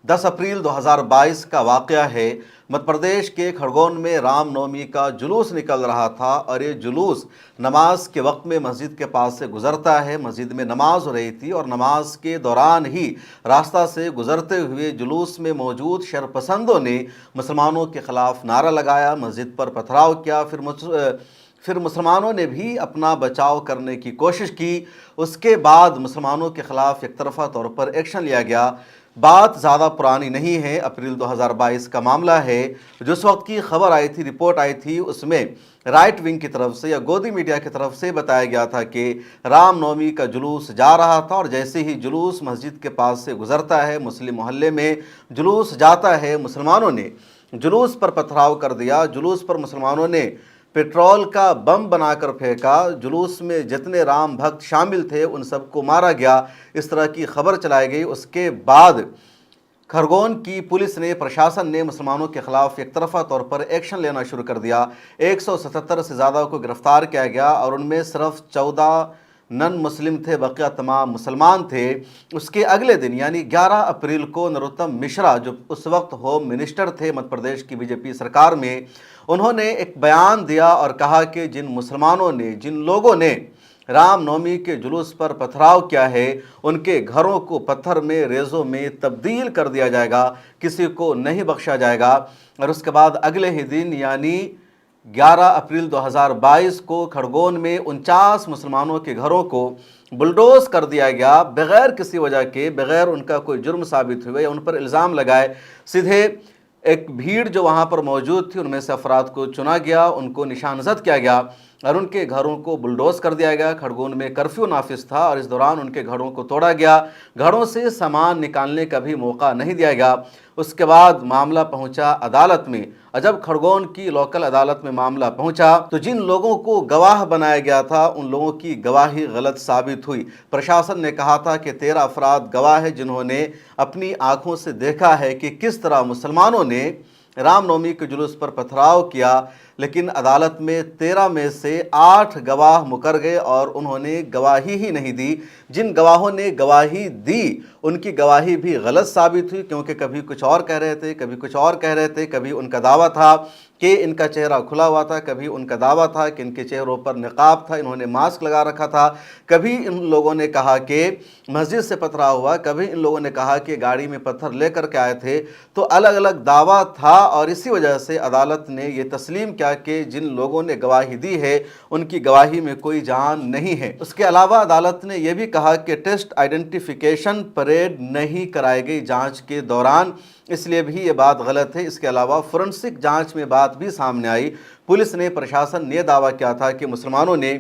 10 अप्रैल 2022 का वाक़या है। मध्य प्रदेश के खरगोन में राम नवमी का जुलूस निकल रहा था और ये जुलूस नमाज के वक्त में मस्जिद के पास से गुजरता है। मस्जिद में नमाज हो रही थी और नमाज के दौरान ही रास्ता से गुजरते हुए जुलूस में मौजूद शरपसंदों ने मुसलमानों के ख़िलाफ़ नारा लगाया, मस्जिद पर पथराव किया। फिर मुसलमानों ने भी अपना बचाव करने की कोशिश की। उसके बाद मुसलमानों के ख़िलाफ़ एक तरफ़ा तौर पर एक्शन लिया गया। बात ज़्यादा पुरानी नहीं है, अप्रैल 2022 का मामला है। जिस वक्त की खबर आई थी, रिपोर्ट आई थी, उसमें राइट विंग की तरफ से या गोदी मीडिया की तरफ से बताया गया था कि रामनवमी का जुलूस जा रहा था और जैसे ही जुलूस मस्जिद के पास से गुजरता है, मुस्लिम मोहल्ले में जुलूस जाता है, मुसलमानों ने जुलूस पर पथराव कर दिया। जुलूस पर मुसलमानों ने पेट्रोल का बम बनाकर फेंका। जुलूस में जितने राम भक्त शामिल थे उन सबको मारा गया। इस तरह की खबर चलाई गई। उसके बाद खरगोन की पुलिस ने, प्रशासन ने मुसलमानों के ख़िलाफ़ एक तरफ़ा तौर पर एक्शन लेना शुरू कर दिया। 177 से ज़्यादा को गिरफ़्तार किया गया और उनमें सिर्फ 14 नन मुस्लिम थे, बकिया तमाम मुसलमान थे। उसके अगले दिन यानी 11 अप्रैल को नरोत्तम मिश्रा, जो उस वक्त होम मिनिस्टर थे मध्य प्रदेश की बीजेपी सरकार में, उन्होंने एक बयान दिया और कहा कि जिन मुसलमानों ने, जिन लोगों ने रामनवमी के जुलूस पर पथराव किया है, उनके घरों को पत्थर में, रेज़ों में तब्दील कर दिया जाएगा, किसी को नहीं बख्शा जाएगा। और उसके बाद अगले ही दिन यानी 11 अप्रैल 2022 को खरगोन में 49 मुसलमानों के घरों को बुलडोज कर दिया गया, बग़ैर किसी वजह के, बग़ैर उनका कोई जुर्म साबित हुए या उन पर इल्ज़ाम लगाए। सीधे एक भीड़ जो वहाँ पर मौजूद थी, उनमें से अफराद को चुना गया, उनको निशानजद किया गया और उनके घरों को बुलडोज कर दिया गया। खरगोन में कर्फ्यू नाफिज था और इस दौरान उनके घरों को तोड़ा गया, घरों से सामान निकालने का भी मौका नहीं दिया गया। उसके बाद मामला पहुंचा अदालत में और जब खरगोन की लोकल अदालत में मामला पहुंचा तो जिन लोगों को गवाह बनाया गया था उन लोगों की गवाही गलत साबित हुई। प्रशासन ने कहा था कि 13 अफराद गवाह हैं जिन्होंने अपनी आंखों से देखा है कि किस तरह मुसलमानों ने रामनवमी के जुलूस पर पथराव किया, लेकिन अदालत में 13 में से 8 गवाह मुकर गए और उन्होंने गवाही ही नहीं दी। जिन गवाहों ने गवाही दी उनकी गवाही भी गलत साबित हुई, क्योंकि कभी कुछ और कह रहे थे, कभी कुछ और कह रहे थे। कभी उनका दावा था कि इनका चेहरा खुला हुआ था, कभी उनका दावा था कि इनके चेहरों पर निकाब था, इन्होंने मास्क लगा रखा था। कभी इन लोगों ने कहा कि मस्जिद से पथराव हुआ, कभी इन लोगों ने कहा कि गाड़ी में पत्थर लेकर के आए थे। तो अलग अलग दावा था और इसी वजह से अदालत ने ये तस्लीम किया कि जिन लोगों ने गवाही दी है उनकी गवाही में कोई जान नहीं है। उसके अलावा अदालत ने यह भी कहा कि टेस्ट आइडेंटिफिकेशन परेड नहीं कराई गई जांच के दौरान, इसलिए भी ये बात गलत है। इसके अलावा फोरेंसिक जांच में बात भी सामने आई। पुलिस ने, प्रशासन ने दावा किया था कि मुसलमानों ने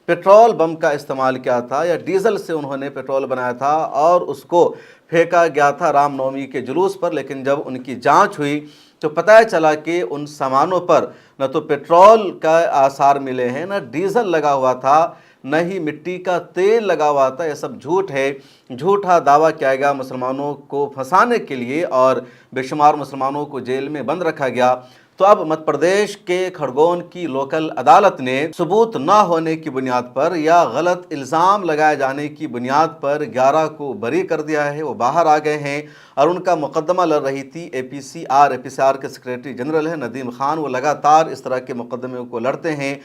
पेट्रोल बम का इस्तेमाल किया था या डीजल से उन्होंने पेट्रोल बनाया था और उसको फेंका गया था रामनवमी के जुलूस पर। लेकिन जब उनकी जांच हुई तो पता चला कि उन सामानों पर न तो पेट्रोल का आसार मिले हैं, न डीजल लगा हुआ था, न ही मिट्टी का तेल लगा हुआ था। यह सब झूठ है। झूठा दावा किया गया मुसलमानों को फंसाने के लिए और बेशुमार मुसलमानों को जेल में बंद रखा गया। तो अब मध्य प्रदेश के खरगोन की लोकल अदालत ने सबूत न होने की बुनियाद पर या गलत इल्ज़ाम लगाए जाने की बुनियाद पर 11 को बरी कर दिया है। वो बाहर आ गए हैं और उनका मुकदमा लड़ रही थी एपीसीआर के सेक्रेटरी जनरल है नदीम खान। वो लगातार इस तरह के मुकदमे को लड़ते हैं,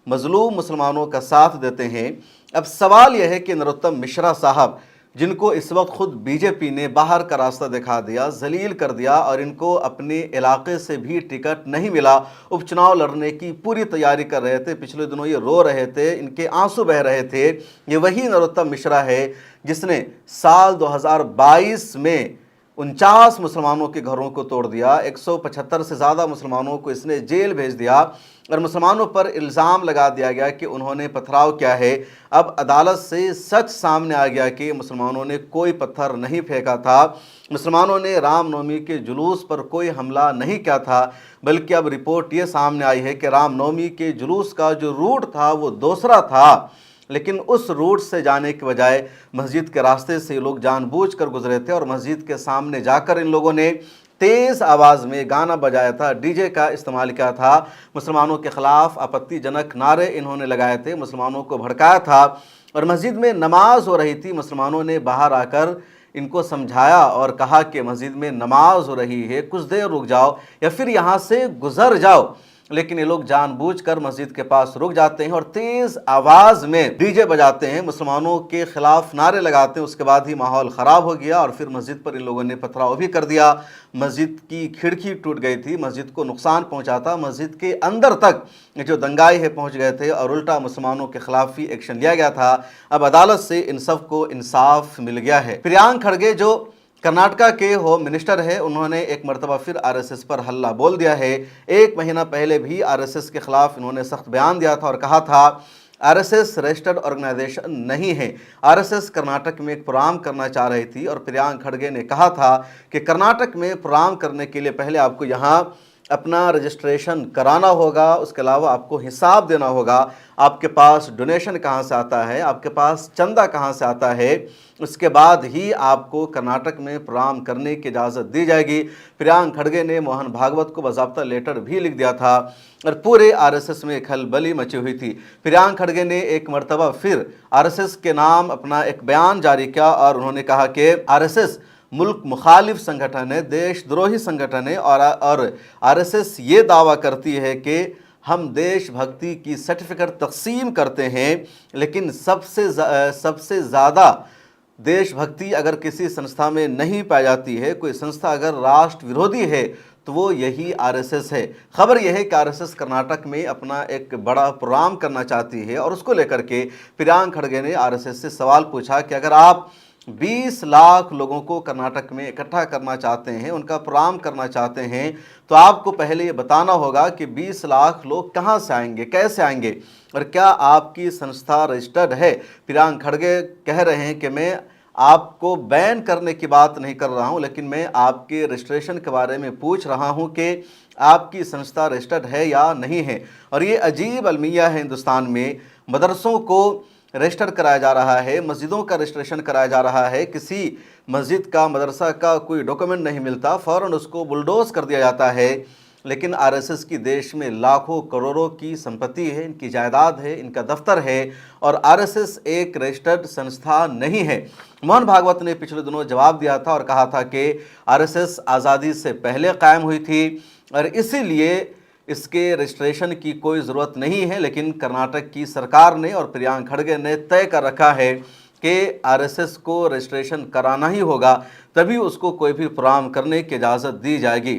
मजलूम मुसलमानों का साथ देते हैं। अब सवाल यह है कि नरोत्तम मिश्रा साहब, जिनको इस वक्त खुद बीजेपी ने बाहर का रास्ता दिखा दिया, जलील कर दिया और इनको अपने इलाके से भी टिकट नहीं मिला, उपचुनाव लड़ने की पूरी तैयारी कर रहे थे, पिछले दिनों ये रो रहे थे, इनके आंसू बह रहे थे। ये वही नरोत्तम मिश्रा है जिसने साल 2022 में 49 मुसलमानों के घरों को तोड़ दिया, 175 से ज़्यादा मुसलमानों को इसने जेल भेज दिया और मुसलमानों पर इल्ज़ाम लगा दिया गया कि उन्होंने पथराव किया है। अब अदालत से सच सामने आ गया कि मुसलमानों ने कोई पत्थर नहीं फेंका था, मुसलमानों ने रामनवमी के जुलूस पर कोई हमला नहीं किया था, बल्कि अब रिपोर्ट ये सामने आई है कि रामनवमी के जुलूस का जो रूट था वो दूसरा था। लेकिन उस रूट से जाने के बजाय मस्जिद के रास्ते से लोग जानबूझकर गुजरे थे और मस्जिद के सामने जाकर इन लोगों ने तेज़ आवाज़ में गाना बजाया था, डीजे का इस्तेमाल किया था, मुसलमानों के ख़िलाफ़ आपत्तिजनक नारे इन्होंने लगाए थे, मुसलमानों को भड़काया था और मस्जिद में नमाज हो रही थी। मुसलमानों ने बाहर आकर इनको समझाया और कहा कि मस्जिद में नमाज हो रही है, कुछ देर रुक जाओ या फिर यहाँ से गुजर जाओ, लेकिन ये लोग जानबूझकर मस्जिद के पास रुक जाते हैं और तेज़ आवाज़ में डीजे बजाते हैं, मुसलमानों के खिलाफ नारे लगाते हैं। उसके बाद ही माहौल ख़राब हो गया और फिर मस्जिद पर इन लोगों ने पथराव भी कर दिया। मस्जिद की खिड़की टूट गई थी, मस्जिद को नुकसान पहुंचा था, मस्जिद के अंदर तक जो दंगाई है पहुंच गए थे और उल्टा मुसलमानों के खिलाफ भी एक्शन लिया गया था। अब अदालत से इन सब को इंसाफ मिल गया है। प्रियांक खड़गे जो कर्नाटका के होम मिनिस्टर है, उन्होंने एक मरतबा फिर आरएसएस पर हल्ला बोल दिया है। एक महीना पहले भी आरएसएस के खिलाफ इन्होंने सख्त बयान दिया था और कहा था आरएसएस रजिस्टर्ड ऑर्गेनाइजेशन नहीं है। आरएसएस कर्नाटक में एक प्रोग्राम करना चाह रही थी और प्रियांक खड़गे ने कहा था कि कर्नाटक में प्रोग्राम करने के लिए पहले आपको यहाँ अपना रजिस्ट्रेशन कराना होगा, उसके अलावा आपको हिसाब देना होगा, आपके पास डोनेशन कहाँ से आता है, आपके पास चंदा कहाँ से आता है, उसके बाद ही आपको कर्नाटक में प्रोग्राम करने की इजाज़त दी जाएगी। प्रियांक खड़गे ने मोहन भागवत को बाज़ाब्ता लेटर भी लिख दिया था और पूरे आरएसएस में खलबली मची हुई थी। प्रियांक खड़गे ने एक मरतबा फिर आरएसएस के नाम अपना एक बयान जारी किया और उन्होंने कहा कि आरएसएस मुल्क मुखालिफ संगठन है, देशद्रोही संगठन है और आरएसएस ये दावा करती है कि हम देशभक्ति की सर्टिफिकेट तकसीम करते हैं, लेकिन सबसे ज़्यादा देशभक्ति अगर किसी संस्था में नहीं पाई जाती है, कोई संस्था अगर राष्ट्र विरोधी है तो वो यही आरएसएस है। खबर यह है कि आरएसएस कर्नाटक में अपना एक बड़ा प्रोग्राम करना चाहती है और उसको लेकर के प्रियांक खड़गे ने आरएसएस से सवाल पूछा कि अगर आप 20 लाख लोगों को कर्नाटक में इकट्ठा करना चाहते हैं, उनका प्रोग्राम करना चाहते हैं, तो आपको पहले ये बताना होगा कि 20 लाख लोग कहाँ से आएंगे, कैसे आएंगे और क्या आपकी संस्था रजिस्टर्ड है। प्रियांक खड़गे कह रहे हैं कि मैं आपको बैन करने की बात नहीं कर रहा हूं, लेकिन मैं आपके रजिस्ट्रेशन के बारे में पूछ रहा हूं कि आपकी संस्था रजिस्टर्ड है या नहीं है। और ये अजीब अलमिया है हिंदुस्तान में, मदरसों को रजिस्टर कराया जा रहा है, मस्जिदों का रजिस्ट्रेशन कराया जा रहा है, किसी मस्जिद का मदरसा का कोई डॉक्यूमेंट नहीं मिलता, फ़ौरन उसको बुलडोज कर दिया जाता है। लेकिन आरएसएस की देश में लाखों करोड़ों की संपत्ति है, इनकी जायदाद है, इनका दफ्तर है और आरएसएस एक रजिस्टर्ड संस्था नहीं है। मोहन भागवत ने पिछले दिनों जवाब दिया था और कहा था कि आरएसएस आज़ादी से पहले कायम हुई थी और इसीलिए इसके रजिस्ट्रेशन की कोई ज़रूरत नहीं है, लेकिन कर्नाटक की सरकार ने और प्रियांक खड़गे ने तय कर रखा है कि आरएसएस को रजिस्ट्रेशन कराना ही होगा, तभी उसको कोई भी प्रोग्राम करने की इजाज़त दी जाएगी।